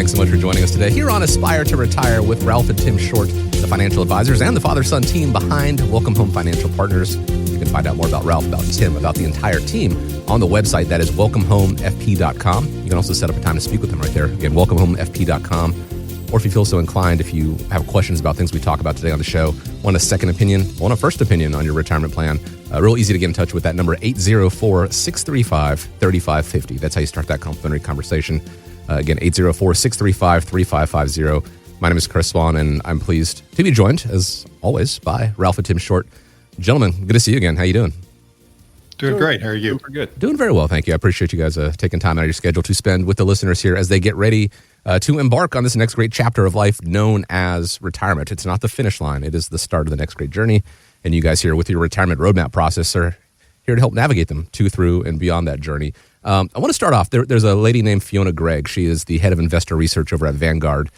Thanks so much for joining us today here on Aspire to Retire with Ralph and Tim Short, the financial advisors and the father-son team behind Welcome Home Financial Partners. You can find out more about Ralph, about Tim, about the entire team on the website that is welcomehomefp.com. You can also set up a time to speak with them right there. Again, welcomehomefp.com. Or if you feel so inclined, if you have questions about things we talk about today on the show, want a second opinion, want a first opinion on your retirement plan, real easy to get in touch with that number, 804-635-3550. That's how you start that complimentary conversation. Again, 804-635-3550. My name is Chris Swan, and I'm pleased to be joined, as always, by Ralph and Tim Short. Gentlemen, good to see you again. How you doing? Doing great. How are you? Super good. Doing very well, thank you. I appreciate you guys taking time out of your schedule to spend with the listeners here as they get ready to embark on this next great chapter of life known as retirement. It's not the finish line. It is the start of the next great journey. And you guys here with your retirement roadmap process are here to help navigate them to, through, and beyond that journey. I want to start off. There's a lady named Fiona Gregg. She is the head of investor research over at Vanguard,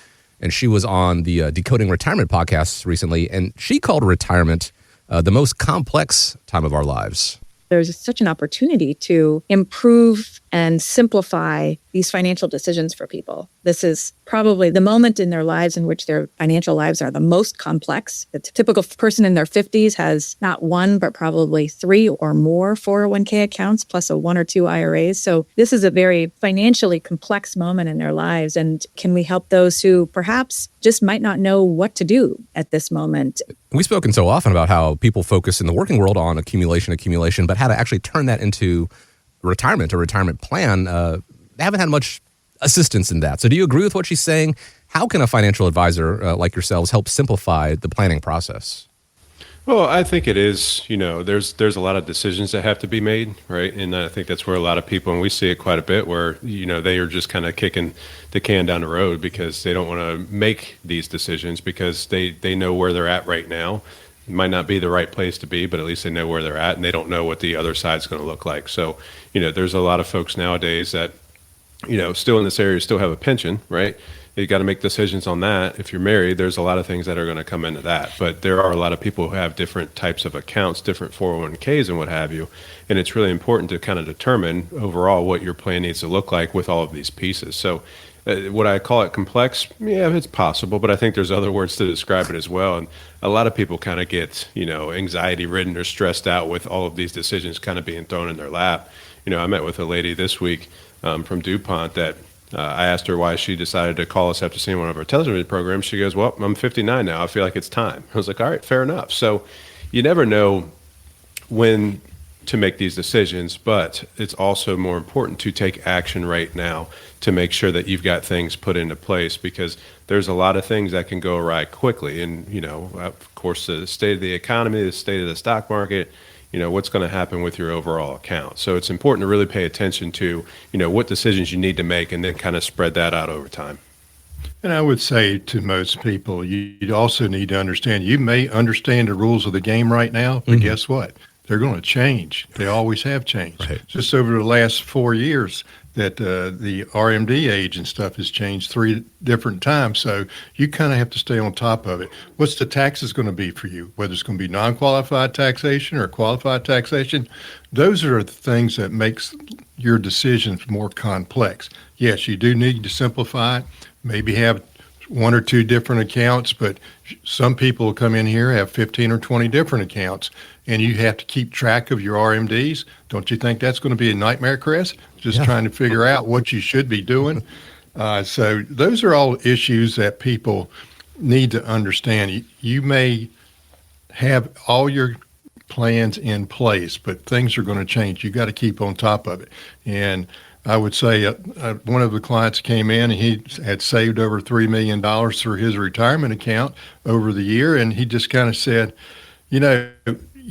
and she was on the Decoding Retirement podcast recently, and she called retirement the most complex time of our lives. There's such an opportunity to improve and simplify these financial decisions for people. This is probably the moment in their lives in which their financial lives are the most complex. The typical person in their 50s has not one, but probably 3 or more 401k accounts, plus a 1 or 2 IRAs. So this is a very financially complex moment in their lives. And can we help those who perhaps just might not know what to do at this moment? We've spoken so often about how people focus in the working world on accumulation, but how to actually turn that into retirement, a retirement plan. They haven't had much assistance in that. So do you agree with what she's saying? How can a financial advisor like yourselves help simplify the planning process? Well, I think it is, there's a lot of decisions that have to be made, right? And I think that's where a lot of people, and we see it quite a bit, where, they are just kind of kicking the can down the road because they don't want to make these decisions because they know where they're at right now. It might not be the right place to be, but at least they know where they're at and they don't know what the other side's going to look like. So, there's a lot of folks nowadays that, still in this area still have a pension, right? You got to make decisions on that. If you're married, there's a lot of things that are going to come into that. But there are a lot of people who have different types of accounts, different 401ks and what have you. And it's really important to kind of determine overall what your plan needs to look like with all of these pieces. So would I call it complex? Yeah, it's possible, but I think there's other words to describe it as well. And a lot of people kind of get, anxiety ridden or stressed out with all of these decisions kind of being thrown in their lap. I met with a lady this week from DuPont that I asked her why she decided to call us after seeing one of our television programs. She goes, well, I'm 59 now. I feel like it's time. I was like, all right, fair enough. So you never know when to make these decisions, but it's also more important to take action right now to make sure that you've got things put into place, because there's a lot of things that can go awry quickly. And, of course, the state of the economy, the state of the stock market, what's going to happen with your overall account. So it's important to really pay attention to, what decisions you need to make and then kind of spread that out over time. And I would say to most people, you also need to understand, you may understand the rules of the game right now, but guess what? They're going to change. They always have changed. Right. Just over the last 4 years that the RMD age and stuff has changed 3 different times. So you kind of have to stay on top of it. What's the taxes going to be for you? Whether it's going to be non-qualified taxation or qualified taxation, those are the things that makes your decisions more complex. Yes, you do need to simplify it, maybe have 1 or 2 different accounts, but some people will come in here, have 15 or 20 different accounts, and you have to keep track of your RMDs. Don't you think that's going to be a nightmare, Chris? Just trying to figure out what you should be doing. So those are all issues that people need to understand. You may have all your plans in place, but things are going to change. You got to keep on top of it. And I would say one of the clients came in and he had saved over $3 million through his retirement account over the year. And he just kind of said,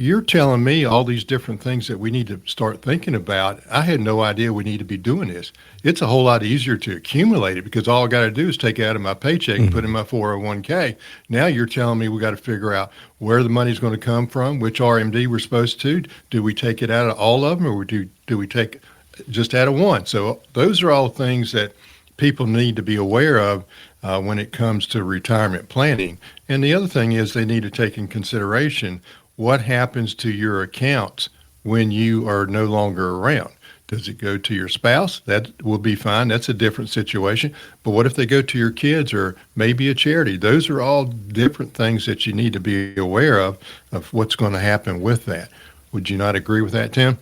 you're telling me all these different things that we need to start thinking about. I had no idea we need to be doing this. It's a whole lot easier to accumulate it because all I got to do is take it out of my paycheck and put it in my 401k. Now you're telling me we got to figure out where the money's going to come from, which RMD we're supposed to. Do we take it out of all of them, or do we take just out of one? So those are all things that people need to be aware of when it comes to retirement planning. And the other thing is they need to take in consideration what happens to your accounts when you are no longer around. Does it go to your spouse? That will be fine. That's a different situation. But what if they go to your kids or maybe a charity? Those are all different things that you need to be aware of what's going to happen with that. Would you not agree with that, Tim?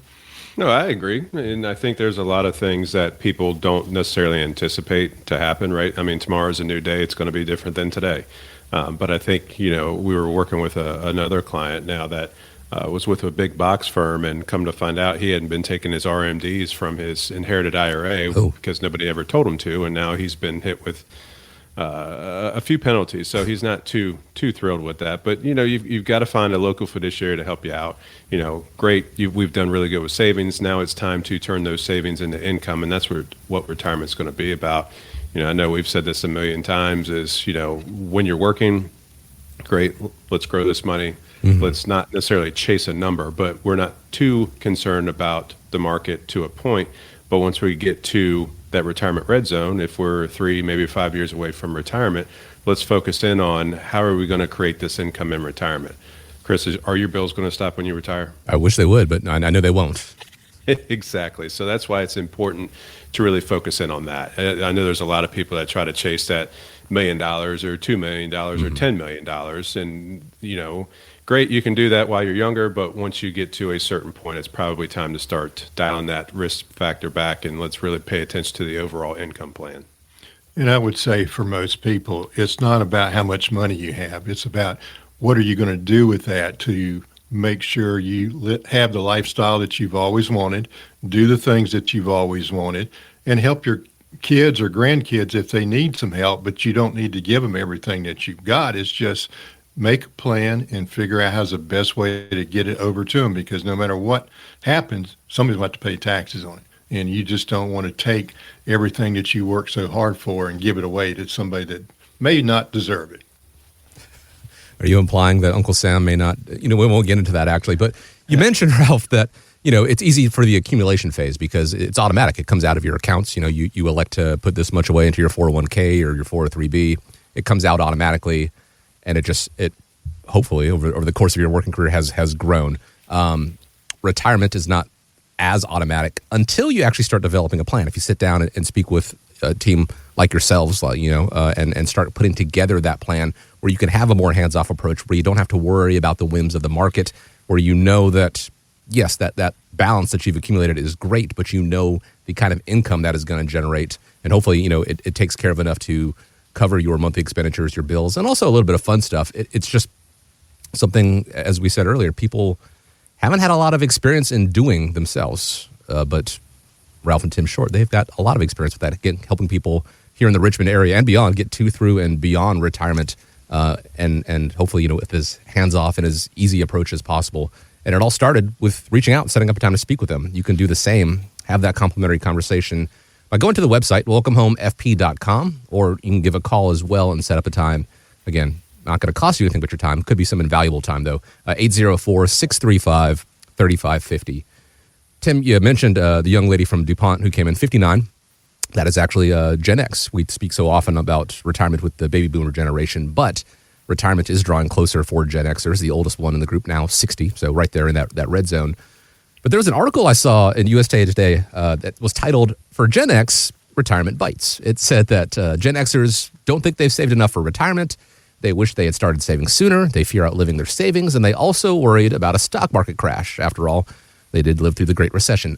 No, I agree. And I think there's a lot of things that people don't necessarily anticipate to happen, right? I mean, tomorrow's a new day. It's going to be different than today. But I think, we were working with another client now that was with a big box firm, and come to find out he hadn't been taking his RMDs from his inherited IRA because nobody ever told him to. And now he's been hit with a few penalties. So he's not too thrilled with that. But, you've got to find a local fiduciary to help you out. Great. We've done really good with savings. Now it's time to turn those savings into income. And that's what retirement's going to be about. I know we've said this a million times is, when you're working, great, let's grow this money. Mm-hmm. Let's not necessarily chase a number, but we're not too concerned about the market to a point. But once we get to that retirement red zone, if we're 3, maybe 5 years away from retirement, let's focus in on how are we going to create this income in retirement. Chris, are your bills going to stop when you retire? I wish they would, but I know they won't. Exactly. So that's why it's important to really focus in on that. I know there's a lot of people that try to chase that $1 million or $2 million or $10 million. And, great, you can do that while you're younger, but once you get to a certain point, it's probably time to start dialing that risk factor back, and let's really pay attention to the overall income plan. And I would say for most people, it's not about how much money you have. It's about what are you going to do with that to make sure you have the lifestyle that you've always wanted, do the things that you've always wanted, and help your kids or grandkids if they need some help, but you don't need to give them everything that you've got. It's just make a plan and figure out how's the best way to get it over to them, because no matter what happens, somebody's going to have to pay taxes on it. And you just don't want to take everything that you work so hard for and give it away to somebody that may not deserve it. Are you implying that Uncle Sam may not, we won't get into that actually, but you mentioned, Ralph, that, it's easy for the accumulation phase because it's automatic. It comes out of your accounts. You elect to put this much away into your 401k or your 403b. It comes out automatically, and it hopefully over the course of your working career has grown. Retirement is not as automatic until you actually start developing a plan. If you sit down and speak with a team like yourselves, and start putting together that plan where you can have a more hands-off approach, where you don't have to worry about the whims of the market, where that, yes, that balance that you've accumulated is great, but the kind of income that is going to generate, and hopefully, it takes care of enough to cover your monthly expenditures, your bills, and also a little bit of fun stuff. It's just something, as we said earlier, people haven't had a lot of experience in doing themselves, but Ralph and Tim Short, they've got a lot of experience with that, again, helping people here in the Richmond area and beyond get to, through, and beyond retirement, and hopefully, with as hands-off and as easy approach as possible. And it all started with reaching out and setting up a time to speak with them. You can do the same, have that complimentary conversation by going to the website, welcomehomefp.com, or you can give a call as well and set up a time. Again, not going to cost you anything but your time. Could be some invaluable time, though. 804-635-3550. Tim, you mentioned the young lady from DuPont who came in 59. That is actually Gen X. We speak so often about retirement with the baby boomer generation, but retirement is drawing closer for Gen Xers. The oldest one in the group now, 60, so right there in that red zone. But there was an article I saw in USA Today that was titled, "For Gen X, Retirement Bites." It said that Gen Xers don't think they've saved enough for retirement. They wish they had started saving sooner. They fear outliving their savings, and they also worried about a stock market crash. After all, they did live through the Great Recession.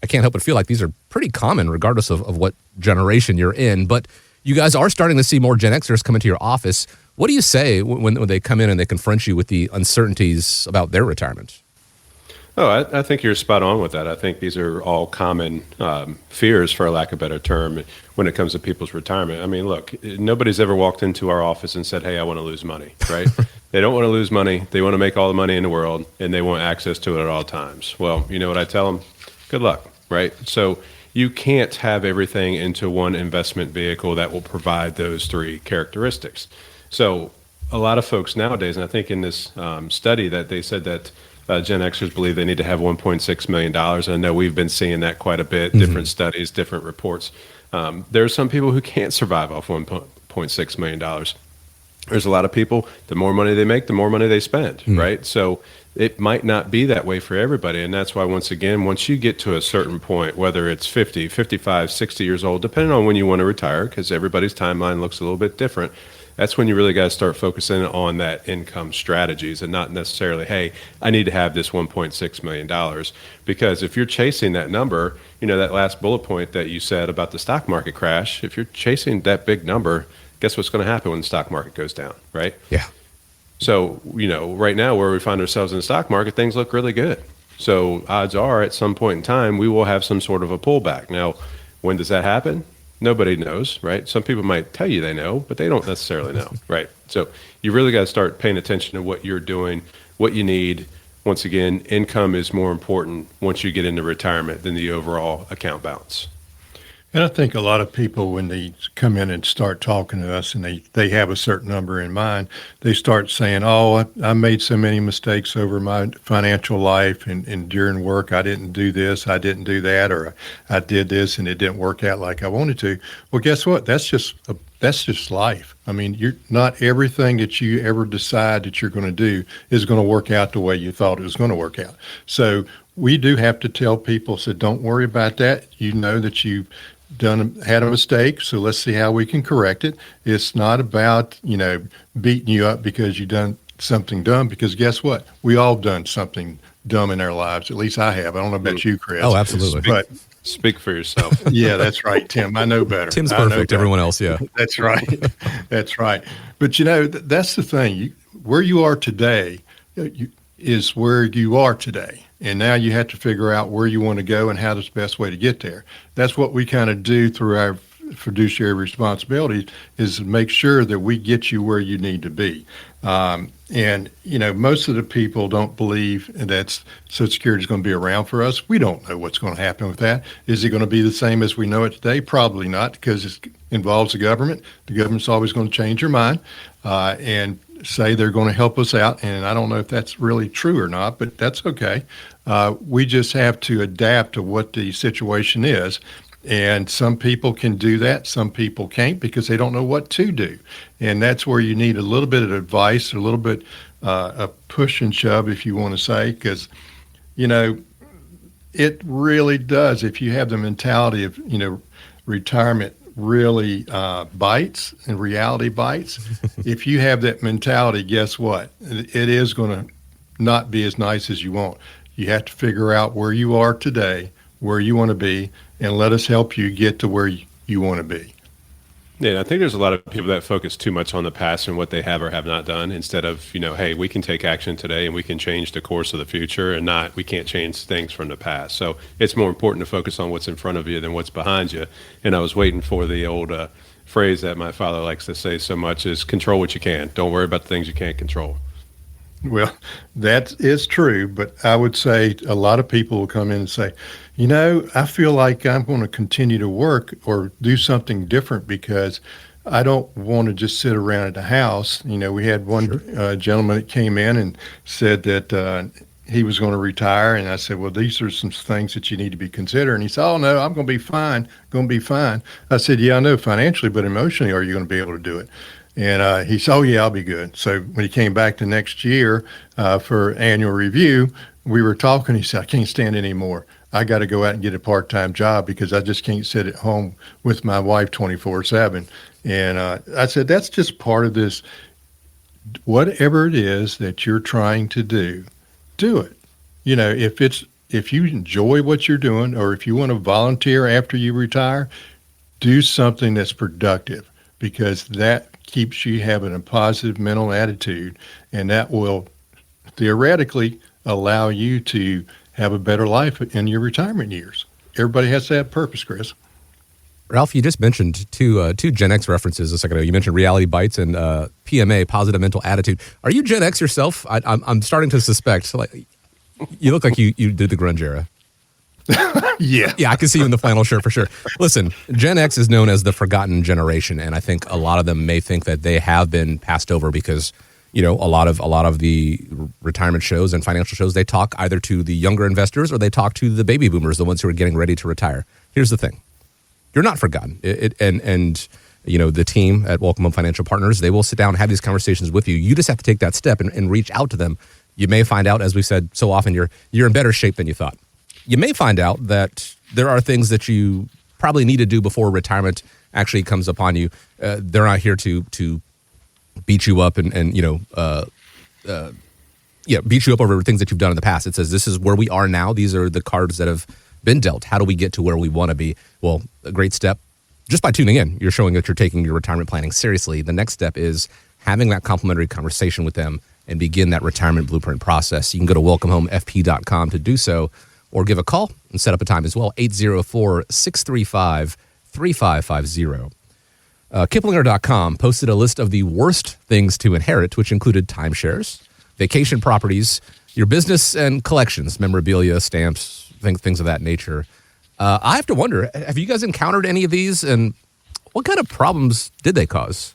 I can't help but feel like these are pretty common regardless of what generation you're in. But you guys are starting to see more Gen Xers come into your office. What do you say when they come in and they confront you with the uncertainties about their retirement? Oh, I think you're spot on with that. I think these are all common fears, for a lack of a better term, when it comes to people's retirement. I mean, look, nobody's ever walked into our office and said, hey, I want to lose money, right? They don't want to lose money. They want to make all the money in the world, and they want access to it at all times. Well, you know what I tell them? Good luck, right? So you can't have everything into one investment vehicle that will provide those three characteristics. So a lot of folks nowadays, and I think in this study that they said that Gen Xers believe they need to have $1.6 million. I know we've been seeing that quite a bit, different studies, different reports. There are some people who can't survive off $1.6 million. There's a lot of people, the more money they make, the more money they spend, right? So it might not be that way for everybody. And that's why, once again, once you get to a certain point, whether it's 50, 55, 60 years old, depending on when you want to retire, because everybody's timeline looks a little bit different, that's when you really got to start focusing on that income strategies and not necessarily, hey, I need to have this $1.6 million. Because if you're chasing that number, that last bullet point that you said about the stock market crash, if you're chasing that big number, guess what's going to happen when the stock market goes down, right? Yeah. So, right now where we find ourselves in the stock market, things look really good. So odds are at some point in time, we will have some sort of a pullback. Now, when does that happen? Nobody knows, right? Some people might tell you they know, but they don't necessarily know, right? So you really got to start paying attention to what you're doing, what you need. Once again, income is more important once you get into retirement than the overall account balance. And I think a lot of people, when they come in and start talking to us and they have a certain number in mind, they start saying, oh, I made so many mistakes over my financial life and during work, I didn't do this, I didn't do that, or I did this and it didn't work out like I wanted to. Well, guess what? That's just life. I mean, you're not everything that you ever decide that you're going to do is going to work out the way you thought it was going to work out. So we do have to tell people, so don't worry about that. You know that you've had a mistake, so let's see how we can correct it. It's not about, beating you up because you've done something dumb, because guess what? We all done something dumb in our lives. At least I have. I don't know about you, Chris. Oh, absolutely. But Speak for yourself. yeah, that's right, Tim. I know better. Tim's perfect. Everyone else, yeah. That's right. That's right. But, that's the thing. Where you are today is where you are today. And now you have to figure out where you want to go and how the best way to get there. That's what we kind of do through our fiduciary responsibilities, is to make sure that we get you where you need to be. And most of the people don't believe that Social Security is going to be around for us. We don't know what's going to happen with that. Is it going to be the same as we know it today? Probably not, because it involves the government. The government's always going to change their mind and say they're going to help us out. And I don't know if that's really true or not, but that's okay. We just have to adapt to what the situation is. And some people can do that. Some people can't, because they don't know what to do. And that's where you need a little bit of advice, a little bit a push and shove, if you want to say, because, it really does. If you have the mentality of, retirement really bites and reality bites. If you have that mentality, guess what? It is going to not be as nice as you want. You have to figure out where you are today, where you want to be, and let us help you get to where you want to be. Yeah, I think there's a lot of people that focus too much on the past and what they have or have not done, instead of, hey, we can take action today and we can change the course of the future, and we can't change things from the past. So it's more important to focus on what's in front of you than what's behind you. And I was waiting for the old phrase that my father likes to say so much, is control what you can. Don't worry about the things you can't control. Well, that is true, but I would say a lot of people will come in and say, I feel like I'm going to continue to work or do something different because I don't want to just sit around at the house. We had one gentleman that came in and said that he was going to retire. And I said, well, these are some things that you need to be considering. He said, oh, no, I'm going to be fine, I said, yeah, I know financially, but emotionally, are you going to be able to do it? And he said, oh, yeah, I'll be good. So when he came back the next year for annual review, we were talking. He said, I can't stand it anymore. I got to go out and get a part-time job because I just can't sit at home with my wife 24/7. And I said, that's just part of this. Whatever it is that you're trying to do it. If you enjoy what you're doing, or if you want to volunteer after you retire, do something that's productive, because that keeps you having a positive mental attitude, and that will theoretically allow you to have a better life in your retirement years. Everybody has to have purpose, Chris. Ralph, you just mentioned two Gen X references a second ago. You mentioned reality bites and PMA, positive mental attitude. Are you Gen X yourself? I'm starting to suspect. You look like you did the grunge era. Yeah, I can see you in the flannel shirt for sure. Listen, Gen X is known as the forgotten generation, and I think a lot of them may think that they have been passed over because a lot of the retirement shows and financial shows, they talk either to the younger investors or they talk to the baby boomers, the ones who are getting ready to retire. Here's the thing: you're not forgotten. And the team at Welcome Home Financial Partners, they will sit down and have these conversations with you. You just have to take that step and reach out to them You may find out, as we said so often, you're in better shape than you thought. You may find out that there are things that you probably need to do before retirement actually comes upon you. They're not here to beat you up and beat you up over things that you've done in the past. It says this is where we are now. These are the cards that have been dealt. How do we get to where we want to be? Well, a great step. Just by tuning in, you're showing that you're taking your retirement planning seriously. The next step is having that complimentary conversation with them and begin that retirement blueprint process. You can go to welcomehomefp.com to do so, or give a call and set up a time as well, 804-635-3550. Kiplinger.com posted a list of the worst things to inherit, which included timeshares, vacation properties, your business and collections, memorabilia, stamps, things of that nature. I have to wonder, have you guys encountered any of these, and what kind of problems did they cause?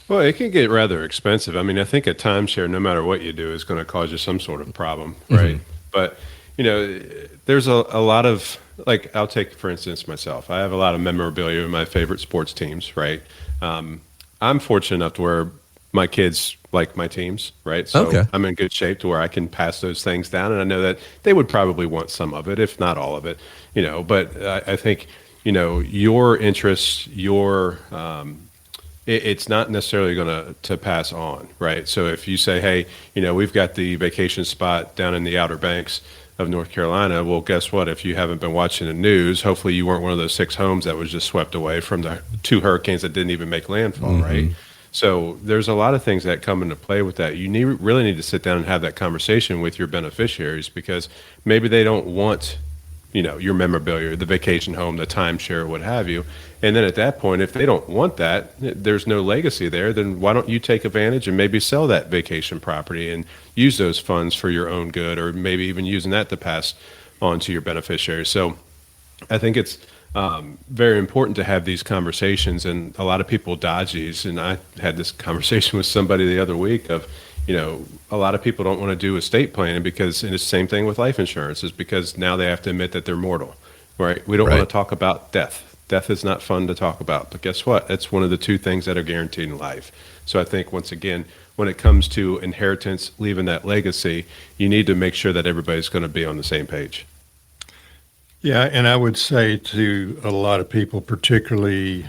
Well, it can get rather expensive. I mean, I think a timeshare, no matter what you do, is going to cause you some sort of problem, right? Mm-hmm. But, there's a lot of, like, I'll take, for instance, myself. I have a lot of memorabilia in my favorite sports teams, right? I'm fortunate enough to where my kids like my teams, right? So okay. I'm in good shape to where I can pass those things down, and I know that they would probably want some of it, if not all of it, But I think, your interests, it's not necessarily going to pass on, right? So if you say, hey, we've got the vacation spot down in the Outer Banks of North Carolina, well, guess what? If you haven't been watching the news, hopefully you weren't one of those 6 homes that was just swept away from the 2 hurricanes that didn't even make landfall, mm-hmm. right? So there's a lot of things that come into play with that. You really need to sit down and have that conversation with your beneficiaries, because maybe they don't want, your memorabilia, the vacation home, the timeshare, what have you. And then at that point, if they don't want that, there's no legacy there, then why don't you take advantage and maybe sell that vacation property and use those funds for your own good, or maybe even using that to pass on to your beneficiaries. So I think it's very important to have these conversations, and a lot of people dodge these. And I had this conversation with somebody the other week of, a lot of people don't want to do estate planning because, and it's the same thing with life insurance, is because now they have to admit that they're mortal, right? We don't want to talk about death. Death is not fun to talk about, but guess what? That's one of the 2 things that are guaranteed in life. So I think, once again, when it comes to inheritance, leaving that legacy, you need to make sure that everybody's going to be on the same page. Yeah, and I would say to a lot of people, particularly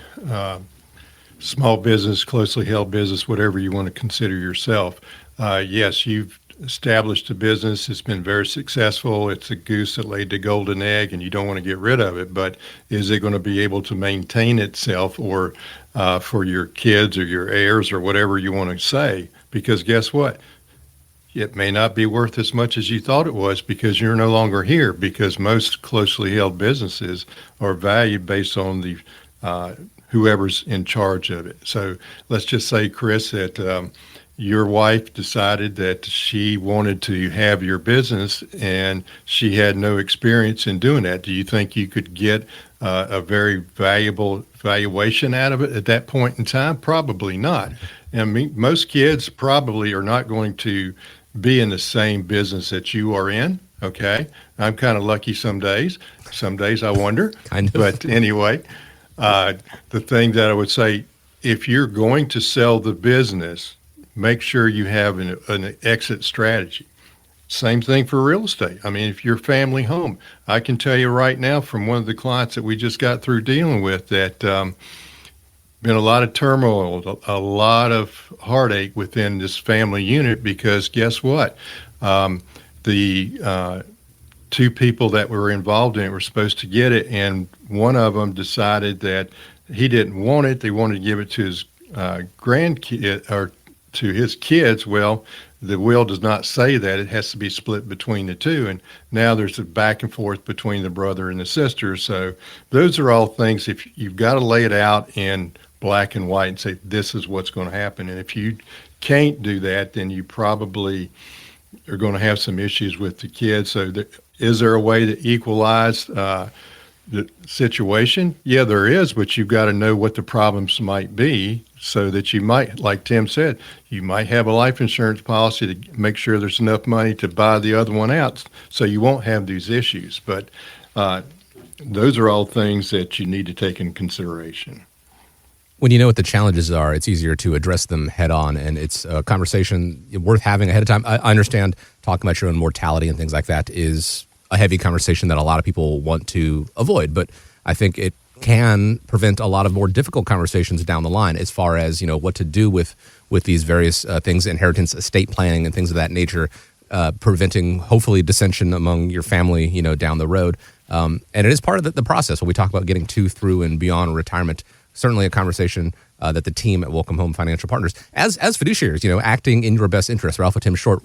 small business, closely held business, whatever you want to consider yourself, yes, you've established a business. It's been very successful. It's a goose that laid the golden egg, and you don't want to get rid of it. But is it going to be able to maintain itself, or for your kids or your heirs or whatever you want to say? Because guess what? It may not be worth as much as you thought it was, because you're no longer here, because most closely held businesses are valued based on the whoever's in charge of it. So let's just say, Chris, that your wife decided that she wanted to have your business and she had no experience in doing that. Do you think you could get a very valuable valuation out of it at that point in time? Probably not. I mean, most kids probably are not going to be in the same business that you are in. Okay. I'm kind of lucky some days. Some days I wonder. Kind of. But anyway, the thing that I would say, if you're going to sell the business, make sure you have an exit strategy. Same thing for real estate. I mean, if you're family home, I can tell you right now from one of the clients that we just got through dealing with that been a lot of turmoil, a lot of heartache within this family unit, because guess what? The 2 people that were involved in it were supposed to get it, and one of them decided that he didn't want it. They wanted to give it to his grandkid, or to his kids. Well, the will does not say that. It has to be split between the 2. And now there's a back and forth between the brother and the sister. So those are all things, if you've got to lay it out in black and white and say, this is what's going to happen. And if you can't do that, then you probably are going to have some issues with the kids. So is there a way to equalize the situation? Yeah, there is, but you've got to know what the problems might be, so that you might, like Tim said, you might have a life insurance policy to make sure there's enough money to buy the other one out, so you won't have these issues. But those are all things that you need to take in consideration. When you know what the challenges are, it's easier to address them head on, and it's a conversation worth having ahead of time. I understand talking about your own mortality and things like that is a heavy conversation that a lot of people want to avoid, but I think it can prevent a lot of more difficult conversations down the line as far as, what to do with these various things, inheritance, estate planning, and things of that nature, preventing hopefully dissension among your family, down the road. And it is part of the process when we talk about getting to, through, and beyond retirement. Certainly a conversation that the team at Welcome Home Financial Partners, as fiduciaries, acting in your best interest. Ralph and Tim Short,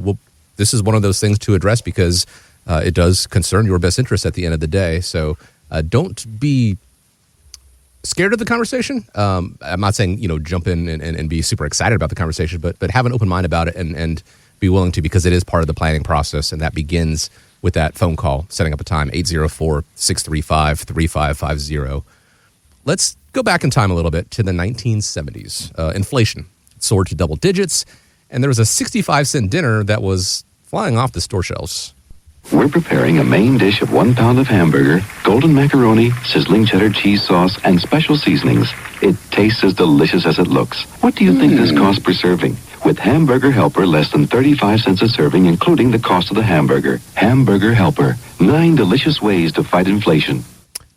this is one of those things to address because it does concern your best interest at the end of the day. So don't be scared of the conversation. I'm not saying, jump in and be super excited about the conversation, but have an open mind about it and be willing to, because it is part of the planning process, and that begins with that phone call, setting up a time, 804-635-3550. Let's go back in time a little bit to the 1970s. Inflation soared to double digits, and there was a 65-cent dinner that was flying off the store shelves. We're preparing a main dish of 1 pound of hamburger, golden macaroni, sizzling cheddar cheese sauce, and special seasonings. It tastes as delicious as it looks. What do you think this costs per serving? With Hamburger Helper, less than 35 cents a serving, including the cost of the hamburger. Hamburger Helper, 9 delicious ways to fight inflation.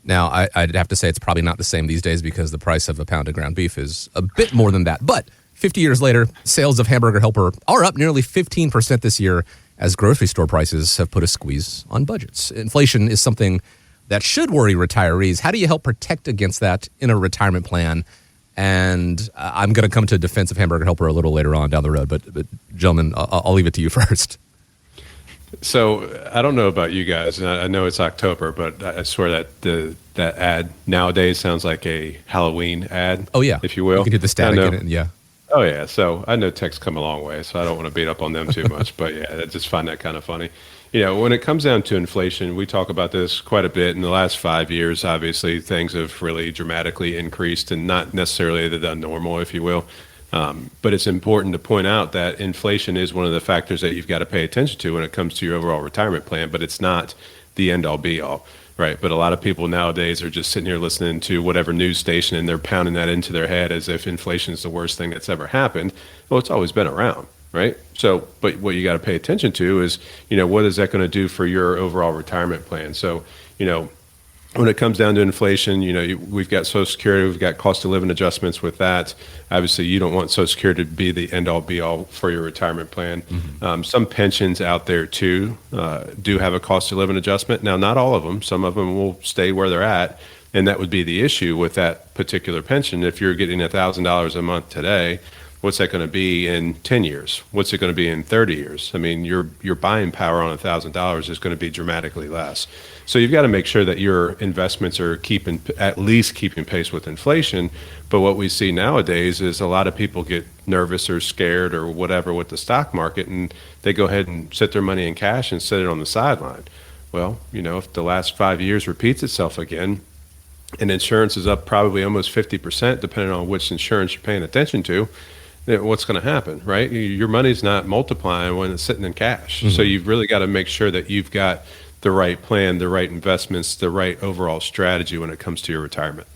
Now, I'd have to say it's probably not the same these days because the price of a pound of ground beef is a bit more than that. But 50 years later, sales of Hamburger Helper are up nearly 15% this year as grocery store prices have put a squeeze on budgets. Inflation is something that should worry retirees. How do you help protect against that in a retirement plan? And I'm going to come to defense of Hamburger Helper a little later on down the road. But gentlemen, I'll leave it to you first. So I don't know about you guys, and I know it's October, but I swear that that ad nowadays sounds like a Halloween ad. Oh, yeah. If you will. You can do the static in it, yeah. Oh, yeah. So I know tech's come a long way, so I don't want to beat up on them too much. But, yeah, I just find that kind of funny. When it comes down to inflation, we talk about this quite a bit. In the last 5 years, obviously, things have really dramatically increased, and not necessarily the normal, if you will. But it's important to point out that inflation is one of the factors that you've got to pay attention to when it comes to your overall retirement plan, but it's not the end-all be-all, right? But a lot of people nowadays are just sitting here listening to whatever news station, and they're pounding that into their head as if inflation is the worst thing that's ever happened. Well, it's always been around, right? So, but what you got to pay attention to is, what is that going to do for your overall retirement plan? So, when it comes down to inflation, we've got Social Security, we've got cost of living adjustments with that. Obviously, you don't want Social Security to be the end-all, be-all for your retirement plan. Mm-hmm. Some pensions out there, too, do have a cost of living adjustment. Now, not all of them. Some of them will stay where they're at, and that would be the issue with that particular pension. If you're getting $1,000 a month today, what's that going to be in 10 years? What's it going to be in 30 years? I mean, your buying power on $1,000 is going to be dramatically less. So you've got to make sure that your investments are at least keeping pace with inflation. But what we see nowadays is a lot of people get nervous or scared or whatever with the stock market, and they go ahead and set their money in cash and set it on the sideline. Well, if the last 5 years repeats itself again, and insurance is up probably almost 50%, depending on which insurance you're paying attention to, then what's going to happen, right? Your money's not multiplying when it's sitting in cash. Mm-hmm. So you've really got to make sure that you've got the right plan, the right investments, the right overall strategy when it comes to your retirement.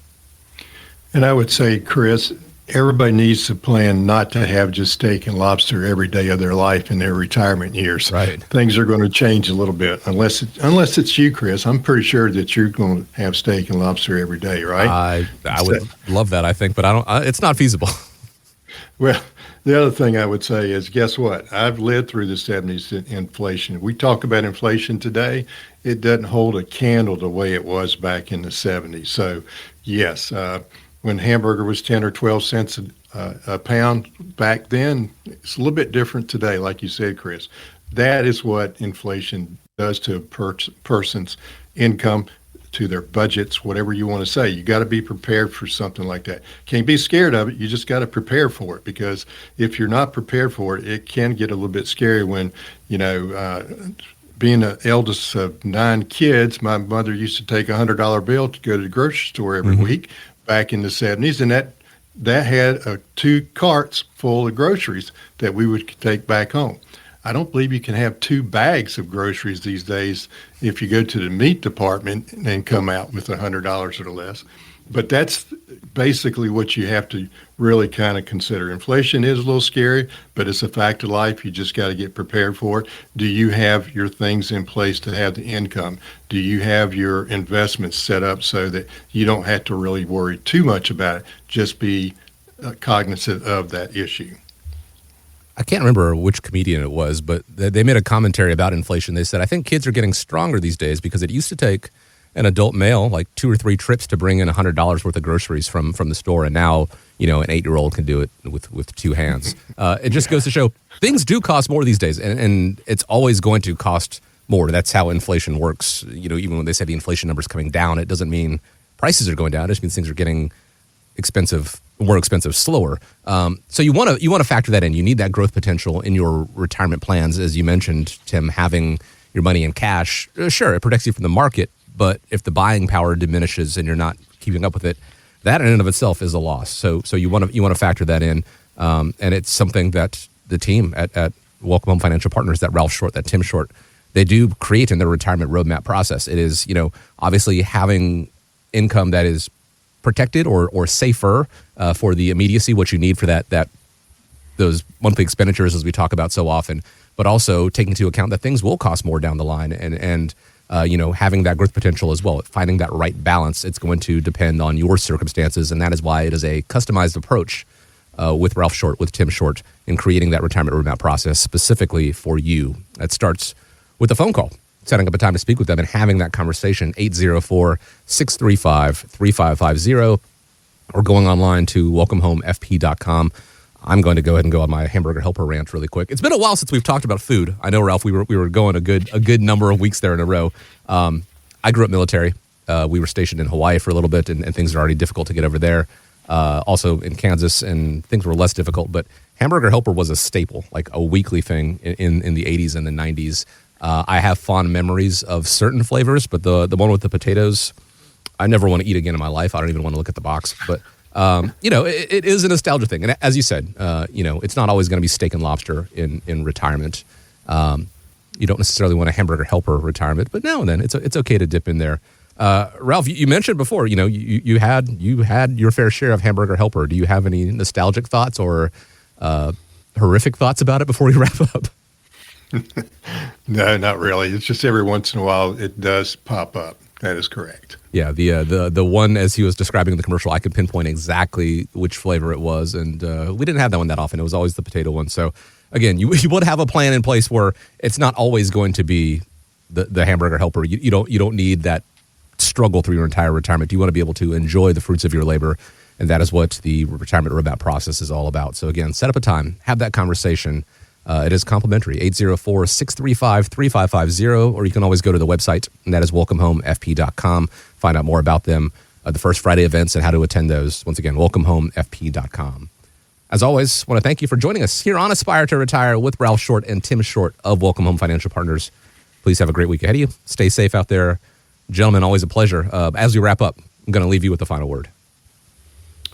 And I would say, Chris, everybody needs to plan not to have just steak and lobster every day of their life in their retirement years. Right. Things are going to change a little bit, unless it's you, Chris. I'm pretty sure that you're going to have steak and lobster every day, right? I would love that, I think, but it's not feasible. Well, the other thing I would say is, guess what? I've lived through the 70s inflation. We talk about inflation today. It doesn't hold a candle the way it was back in the 70s. So, yes, when hamburger was 10 or 12 cents a pound back then, it's a little bit different today, like you said, Chris. That is what inflation does to a person's income, to their budgets, whatever you want to say. You got to be prepared for something like that. Can't be scared of it. You just got to prepare for it, because if you're not prepared for it, it can get a little bit scary when, being the eldest of 9 kids, my mother used to take a $100 bill to go to the grocery store every week back in the 70s, and that had 2 carts full of groceries that we would take back home. I don't believe you can have 2 bags of groceries these days if you go to the meat department and come out with $100 or less. But that's basically what you have to really kind of consider. Inflation is a little scary, but it's a fact of life. You just got to get prepared for it. Do you have your things in place to have the income? Do you have your investments set up so that you don't have to really worry too much about it? Just be cognizant of that issue. I can't remember which comedian it was, but they made a commentary about inflation. They said, I think kids are getting stronger these days because it used to take an adult male like 2 or 3 trips to bring in $100 worth of groceries from the store. And now, an 8-year-old can do it with 2 hands. It just goes to show things do cost more these days, and it's always going to cost more. That's how inflation works. Even when they say the inflation number is coming down, it doesn't mean prices are going down. It just means things are getting more expensive slower. So you want to factor that in. You need that growth potential in your retirement plans. As you mentioned, Tim, having your money in cash, sure, it protects you from the market, but if the buying power diminishes and you're not keeping up with it, that in and of itself is a loss. So you want to factor that in, and it's something that the team at Welcome Home Financial Partners, that Ralph Short, that Tim Short, they do create in their retirement roadmap process. It is obviously having income that is protected or safer for the immediacy, what you need for those monthly expenditures, as we talk about so often, but also taking into account that things will cost more down the line, and having that growth potential as well, finding that right balance. It's going to depend on your circumstances, and that is why it is a customized approach with Ralph Short, with Tim Short, in creating that retirement roadmap process specifically for you. That starts with a phone call, setting up a time to speak with them and having that conversation, 804-635-3550, or going online to welcomehomefp.com. I'm going to go ahead and go on my hamburger helper rant really quick. It's been a while since we've talked about food. I know, Ralph, we were going a good number of weeks there in a row. I grew up military. We were stationed in Hawaii for a little bit, and things are already difficult to get over there. Also in Kansas, and things were less difficult. But hamburger helper was a staple, like a weekly thing in the 80s and the 90s. I have fond memories of certain flavors, but the one with the potatoes, I never want to eat again in my life. I don't even want to look at the box. But it is a nostalgia thing. And as you said, it's not always going to be steak and lobster in retirement. You don't necessarily want a hamburger helper retirement, but now and then it's okay to dip in there. Ralph, you mentioned before, you had your fair share of hamburger helper. Do you have any nostalgic thoughts or horrific thoughts about it before we wrap up? No, not really. It's just every once in a while it does pop up. That is correct. Yeah, the one, as he was describing in the commercial, I could pinpoint exactly which flavor it was, and we didn't have that one that often. It was always the potato one. So again, you would have a plan in place where it's not always going to be the hamburger helper. You don't need that struggle through your entire retirement. You want to be able to enjoy the fruits of your labor, and that is what the retirement roadmap process is all about. So again, set up a time, have that conversation. It is complimentary, 804-635-3550, or you can always go to the website, and that is welcomehomefp.com. Find out more about them, the First Friday events, and how to attend those. Once again, welcomehomefp.com. As always, I want to thank you for joining us here on Aspire to Retire with Ralph Short and Tim Short of Welcome Home Financial Partners. Please have a great week ahead of you. Stay safe out there. Gentlemen, always a pleasure. As we wrap up, I'm going to leave you with the final word.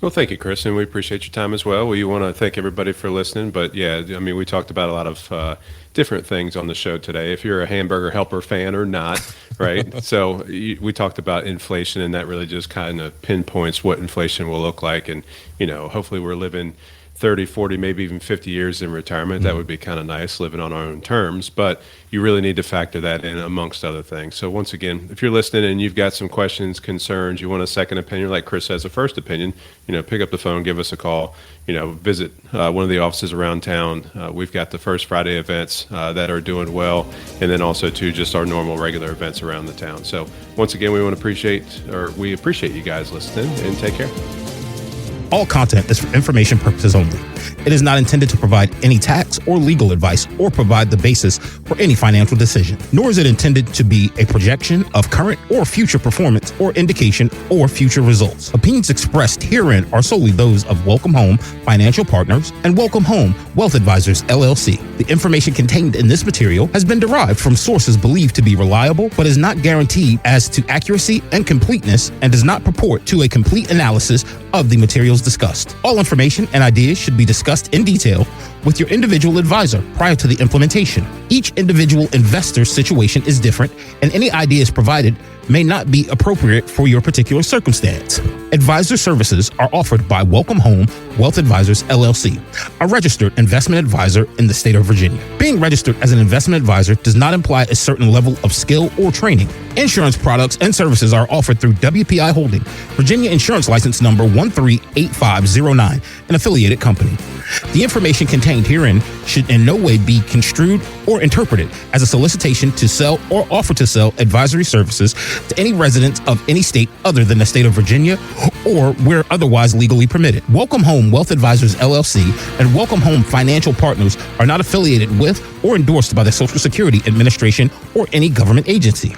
Well, thank you, Chris, and we appreciate your time as well. We want to thank everybody for listening, but yeah, I mean, we talked about a lot of different things on the show today. If you're a hamburger helper fan or not, right? So we talked about inflation, and that really just kind of pinpoints what inflation will look like, and hopefully we're living 30, 40, maybe even 50 years in retirement. That would be kind of nice, living on our own terms, but you really need to factor that in amongst other things. So once again, if you're listening and you've got some questions, concerns, you want a second opinion, like Chris has a first opinion, pick up the phone, give us a call, visit one of the offices around town. We've got the First Friday events that are doing well, and then also too, just our normal regular events around the town. So once again, we appreciate you guys listening, and take care. All content is for information purposes only. It is not intended to provide any tax or legal advice or provide the basis for any financial decision, nor is it intended to be a projection of current or future performance or indication or future results. Opinions expressed herein are solely those of Welcome Home Financial Partners and Welcome Home Wealth Advisors, LLC. The information contained in this material has been derived from sources believed to be reliable, but is not guaranteed as to accuracy and completeness, and does not purport to a complete analysis of the materials details discussed. All information and ideas should be discussed in detail with your individual advisor prior to the implementation. Each individual investor's situation is different, and any ideas provided may not be appropriate for your particular circumstance. Advisor services are offered by Welcome Home Wealth Advisors, LLC, a registered investment advisor in the state of Virginia. Being registered as an investment advisor does not imply a certain level of skill or training. Insurance products and services are offered through WPI Holding, Virginia Insurance License Number 138509, an affiliated company. The information contained herein should in no way be construed or interpreted as a solicitation to sell or offer to sell advisory services to any residents of any state other than the state of Virginia or where otherwise legally permitted. Welcome Home Wealth Advisors, LLC, and Welcome Home Financial Partners are not affiliated with or endorsed by the Social Security Administration or any government agency.